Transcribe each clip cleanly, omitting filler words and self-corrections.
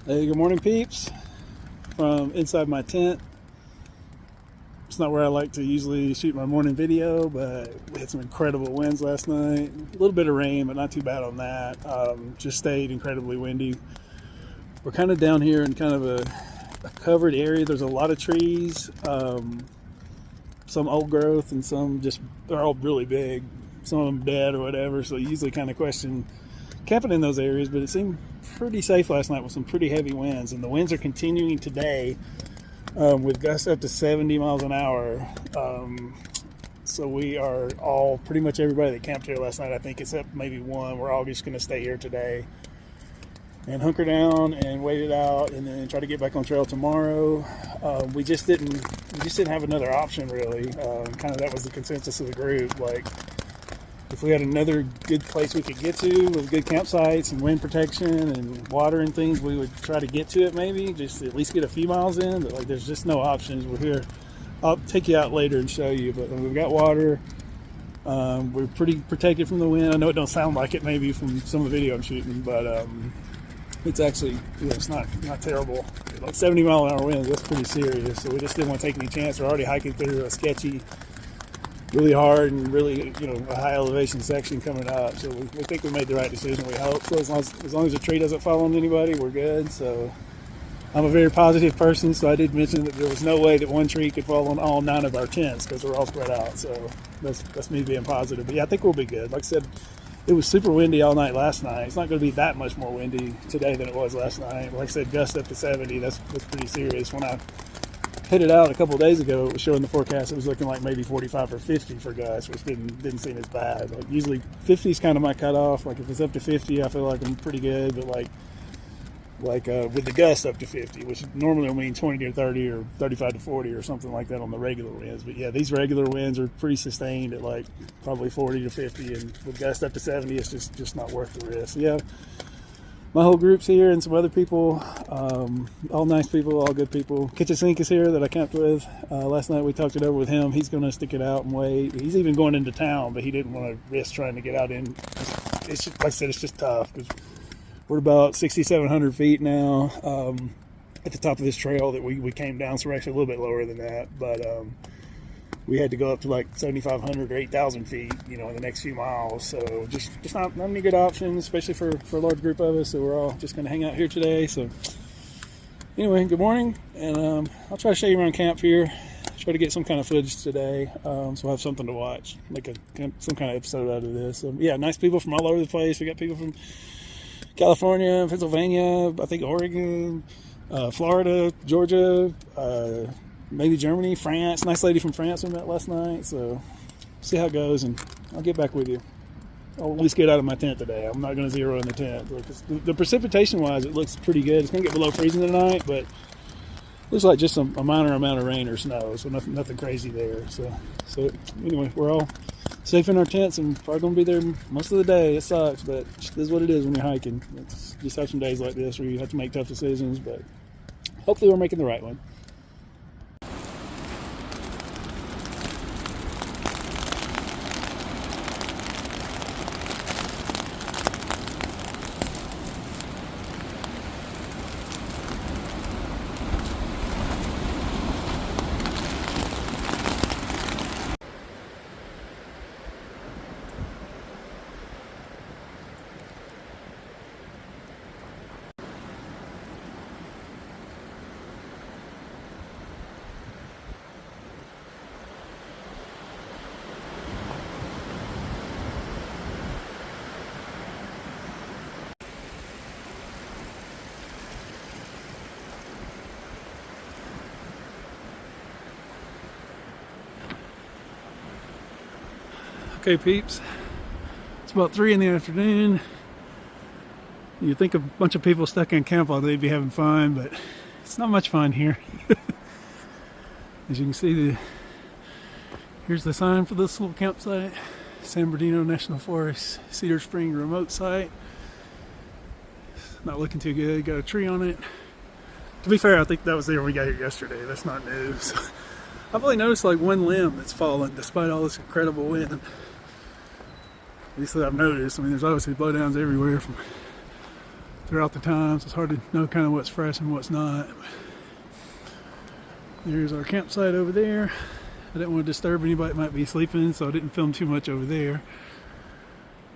Hey, good morning, peeps. From inside my tent. It's not where I like to usually shoot my morning video, but we had some incredible winds last night. A little bit of rain, but not too bad on that. Just stayed incredibly windy. We're kind of down here in kind of a covered area. There's a lot of trees, some old growth, and some just, they're all really big. Some of them dead or whatever, so you usually kind of question camping in those areas, but it seemed pretty safe last night with some pretty heavy winds, and the winds are continuing today with gusts up to 70 miles an hour. So we are all, pretty much everybody that camped here last night, I think, except maybe one, we're all just going to stay here today and hunker down and wait it out, and then try to get back on trail tomorrow. We just didn't have another option really. Kind of that was the consensus of the group. Like, if we had another good place we could get to with good campsites and wind protection and water and things, we would try to get to it maybe, just at least get a few miles in, but like there's just no options. We're here. I'll take you out later and show you, but we've got water. We're pretty protected from the wind. I know it don't sound like it maybe from some of the video I'm shooting, but it's actually, it's not terrible. Like 70 mile an hour winds, that's pretty serious. So we just didn't want to take any chance. We're already hiking through a sketchy, really hard and really, a high elevation section coming up. So we think we made the right decision, we hope. So as long as the tree doesn't fall on anybody, we're good. So I'm a very positive person, so I did mention that there was no way that one tree could fall on all 9 of our tents because we're all spread out. So that's me being positive. But yeah, I think we'll be good. Like I said, it was super windy all night last night. It's not going to be that much more windy today than it was last night. Like I said, gust up to 70. That's pretty serious. When I hit it out a couple of days ago, it was showing the forecast. It was looking like maybe 45 or 50 for gusts, which didn't seem as bad. Like usually 50 is kind of my cutoff. Like if it's up to 50, I feel like I'm pretty good. But like with the gust up to 50, which normally will mean 20 to 30 or 35 to 40 or something like that on the regular winds. But yeah, these regular winds are pretty sustained at like probably 40 to 50, and with gust up to 70, it's just not worth the risk. So yeah, my whole group's here and some other people, all nice people, all good people. Kitchen Sink is here that I camped with. Last night we talked it over with him. He's going to stick it out and wait. He's even going into town, but he didn't want to risk trying to get out in. It's just, like I said, it's just tough because we're about 6,700 feet now at the top of this trail that we came down. So we're actually a little bit lower than that, but we had to go up to like 7,500 or 8,000 feet, in the next few miles. So just not any good options, especially for a large group of us. So we're all just going to hang out here today. So anyway, good morning, and I'll try to show you around camp here. Try to get some kind of footage today, so we'll have something to watch, like some kind of episode out of this. So yeah, nice people from all over the place. We got people from California, Pennsylvania, I think Oregon, Florida, Georgia, maybe Germany, France. Nice lady from France we met last night. So see how it goes, and I'll get back with you. I'll at least get out of my tent today. I'm not going to zero in the tent because the precipitation wise, it looks pretty good. It's going to get below freezing tonight, but looks like just a minor amount of rain or snow, so nothing crazy there. So anyway, we're all safe in our tents and probably going to be there most of the day. It sucks, but this is what it is when you're hiking. It's just have some days like this where you have to make tough decisions, but hopefully we're making the right one. Okay, peeps, it's about 3 in the afternoon. You'd think a bunch of people stuck in camp all day would be having fun, but it's not much fun here. As you can see, here's the sign for this little campsite, San Bernardino National Forest, Cedar Spring remote site. Not looking too good, got a tree on it. To be fair, I think that was there when we got here yesterday. That's not new. So I've only noticed like one limb that's fallen despite all this incredible wind. At least that I've noticed. I mean, there's obviously blowdowns everywhere from throughout the time, so it's hard to know kind of what's fresh and what's not. There's our campsite over there. I didn't want to disturb anybody that might be sleeping, so I didn't film too much over there.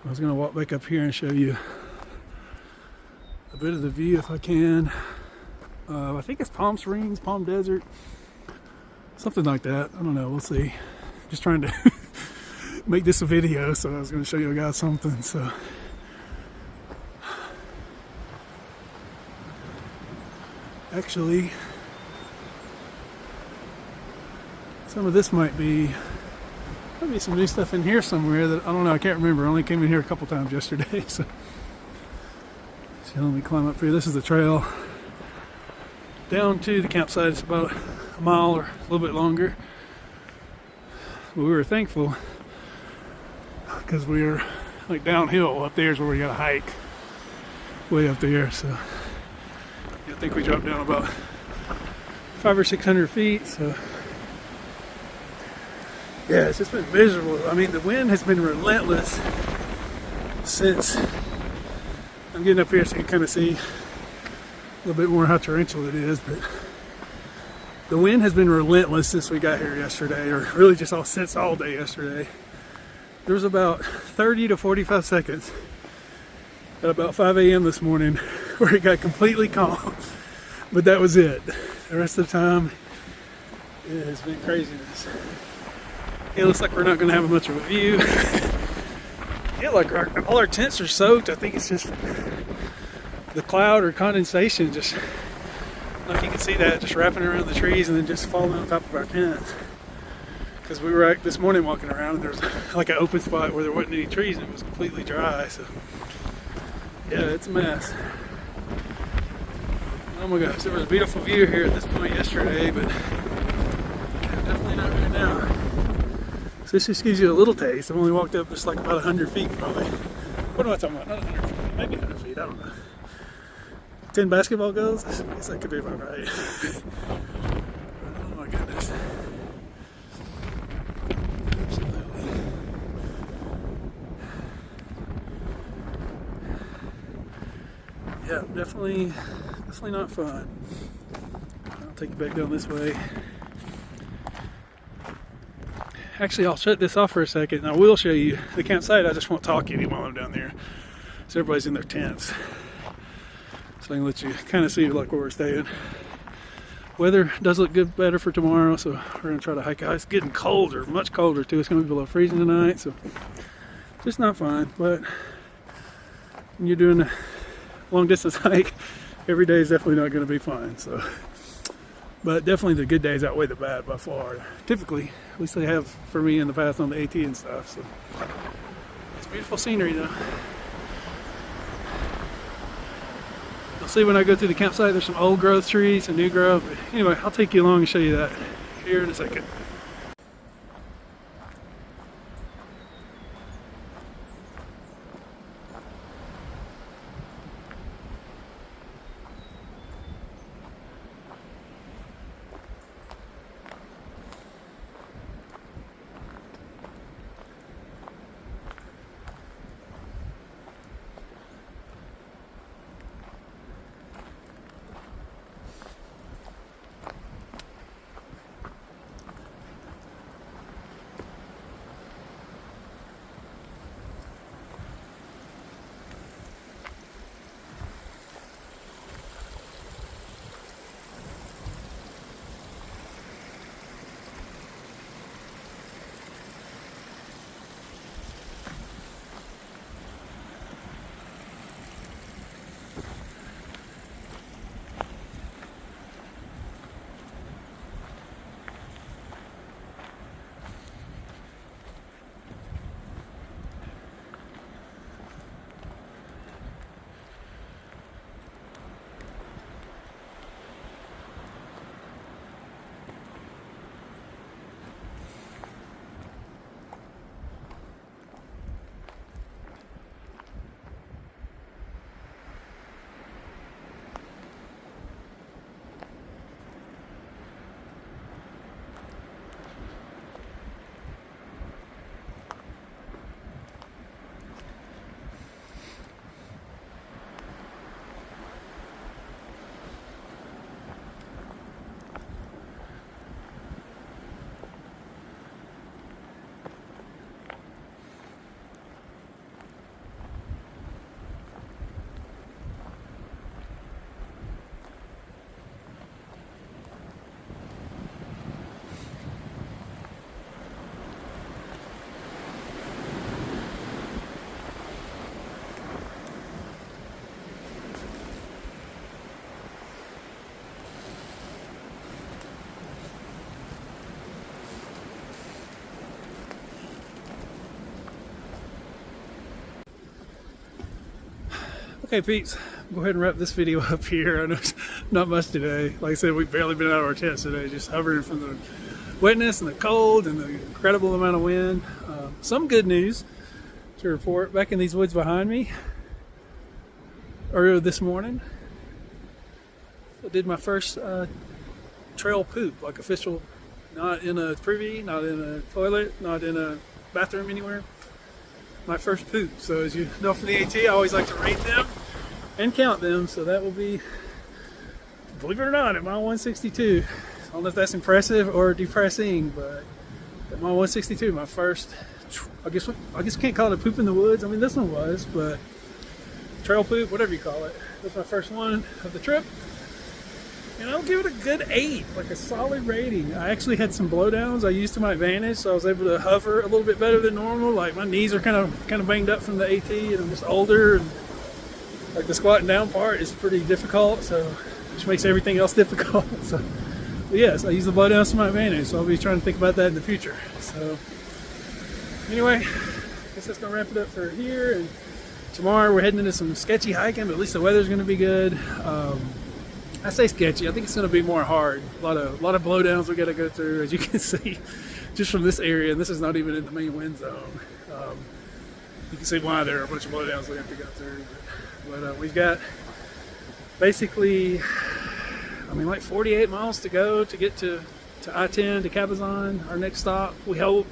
I was going to walk back up here and show you a bit of the view if I can. I think it's Palm Springs, Palm Desert, something like that. I don't know, we'll see. Just trying to make this a video, so I was going to show you guys something. So actually, some of this might be some new stuff in here somewhere that I don't know. I can't remember. I only came in here a couple times yesterday. So let me climb up here. This is the trail down to the campsite. It's about a mile or a little bit longer. But we were thankful because we were like downhill. Up there is where we got to hike, way up there. So yeah, I think we dropped down about 500 or 600 feet. So yeah, it's just been miserable. I mean, the wind has been relentless since I'm getting up here, so you can kind of see a little bit more how torrential it is. But the wind has been relentless since we got here yesterday, or really just since all day yesterday. There was about 30 to 45 seconds at about 5 a.m. this morning where it got completely calm, but that was it. The rest of the time, it has been craziness. It looks like we're not going to have much of a view. Yeah, like all our tents are soaked. I think it's just the cloud or condensation, just, I don't know if you can see that, just wrapping around the trees and then just falling on top of our tents. Because we were this morning walking around and there was like an open spot where there wasn't any trees and it was completely dry. So yeah, it's a mess. Oh my gosh, there was a beautiful view here at this point yesterday, but yeah, definitely not right now. So this just gives you a little taste. I've only walked up just like about 100 feet probably. What am I talking about? Not 100 feet, maybe 100 feet, I don't know. 10 basketball goals? I guess that could be about right. Oh my goodness. Absolutely. Yeah, definitely not fun. I'll take you back down this way. Actually, I'll shut this off for a second and I will show you the campsite. I just won't talk any while I'm down there. So everybody's in their tents. So I can let you kind of see like where we're staying. Weather does look good, better for tomorrow, so we're going to try to hike out. It's getting colder, much colder too. It's going to be below freezing tonight, so just not fun. But when you're doing a long distance hike, every day is definitely not going to be fun. So, but definitely the good days outweigh the bad by far. Typically, at least they have for me in the past on the AT and stuff. So it's beautiful scenery though. You'll see when I go through the campsite, there's some old growth trees and new growth. But anyway, I'll take you along and show you that here in a second. Okay, peeps, go ahead and wrap this video up here. I know it's not much today. Like I said, we've barely been out of our tents today, just hovering from the wetness and the cold and the incredible amount of wind. Some good news to report back in these woods behind me. Earlier this morning, I did my first trail poop, like official, not in a privy, not in a toilet, not in a bathroom anywhere. My first poop. So as you know from the AT, I always like to rate them and count them. So that will be, believe it or not, at mile 162. I don't know if that's impressive or depressing, but at mile 162, my first, I guess you can't call it a poop in the woods. I mean, this one was, but trail poop, whatever you call it. That's my first one of the trip. And I'll give it a good 8, like a solid rating. I actually had some blowdowns I used to my advantage, so I was able to hover a little bit better than normal. Like my knees are kind of banged up from the AT, and I'm just older, and like the squatting down part is pretty difficult, so which makes everything else difficult. So but yes, I use the blowdowns to my advantage, so I'll be trying to think about that in the future. So anyway, I guess that's gonna wrap it up for here. And tomorrow we're heading into some sketchy hiking, but at least the weather's gonna be good. I say sketchy. I think it's going to be more hard. A lot of blowdowns we got to go through, as you can see, just from this area. And this is not even in the main wind zone. You can see why there are a bunch of blowdowns we have to go through. But we've got basically, like 48 miles to go to get to I-10 to Cabazon. Our next stop, we hope.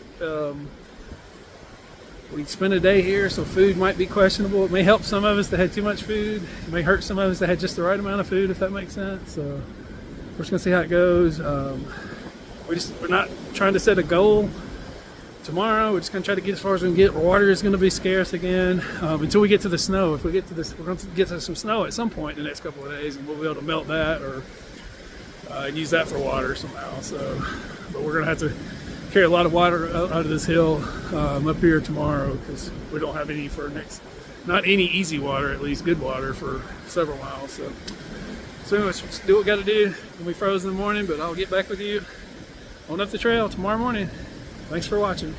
We spend a day here, so food might be questionable. It may help some of us that had too much food. It may hurt some of us that had just the right amount of food, if that makes sense. So we're just gonna see how it goes. We're not trying to set a goal tomorrow. We're just gonna try to get as far as we can get. Water is gonna be scarce again until we get to the snow. If we get to this, we're going to get to some snow at some point in the next couple of days, and we'll be able to melt that or use that for water somehow. So, but we're gonna have to carry a lot of water out of this hill up here tomorrow, because we don't have any for not any easy water, at least good water for several miles. So let's do what we got to do. We'll be frozen in the morning, but I'll get back with you on up the trail tomorrow morning. Thanks for watching.